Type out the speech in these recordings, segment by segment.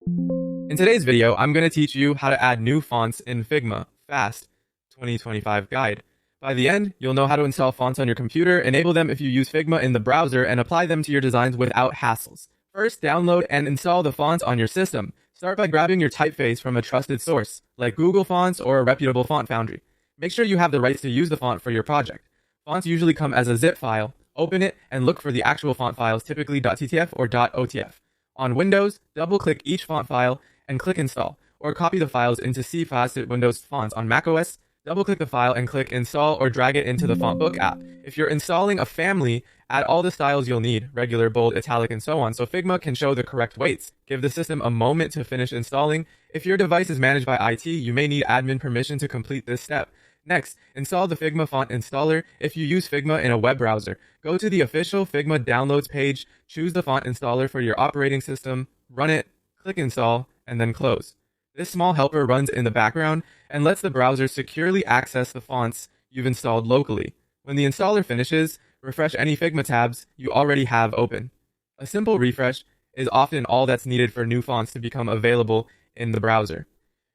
In today's video, I'm going to teach you how to add new fonts in Figma Fast 2025 guide. By the end, you'll know how to install fonts on your computer, enable them if you use Figma in the browser, and apply them to your designs without hassles. First, download and install the fonts on your system. Start by grabbing your typeface from a trusted source, like Google Fonts or a reputable font foundry. Make sure you have the rights to use the font for your project. Fonts usually come as a zip file. Open it and look for the actual font files, typically .ttf or .otf. On Windows, double-click each font file and click Install, or copy the files into C Facet Windows Fonts. On macOS, double-click the file and click Install or drag it into the Fontbook app. If you're installing a family, add all the styles you'll need, regular, bold, italic, and so on, so Figma can show the correct weights. Give the system a moment to finish installing. If your device is managed by IT, you may need admin permission to complete this step. Next, install the Figma font installer. If you use Figma in a web browser, go to the official Figma downloads page, choose the font installer for your operating system, run it, click install, and then close. This small helper runs in the background and lets the browser securely access the fonts you've installed locally. When the installer finishes, refresh any Figma tabs you already have open. A simple refresh is often all that's needed for new fonts to become available in the browser.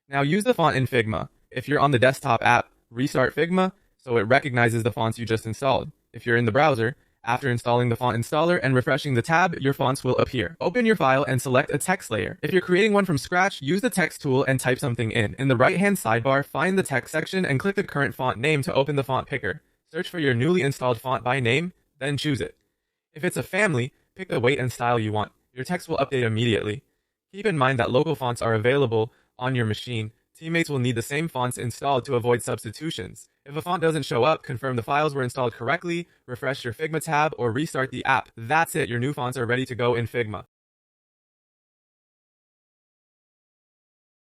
Now use the font in Figma. If you're on the desktop app, restart Figma so it recognizes the fonts you just installed. If you're in the browser, after installing the font installer and refreshing the tab, your fonts will appear. Open your file and select a text layer. If you're creating one from scratch, use the text tool and type something in. In the right-hand sidebar, find the text section and click the current font name to open the font picker. Search for your newly installed font by name, then choose it. If it's a family, pick the weight and style you want. Your text will update immediately. Keep in mind that local fonts are available on your machine. Teammates will need the same fonts installed to avoid substitutions. If a font doesn't show up, confirm the files were installed correctly, refresh your Figma tab, or restart the app. That's it, your new fonts are ready to go in Figma.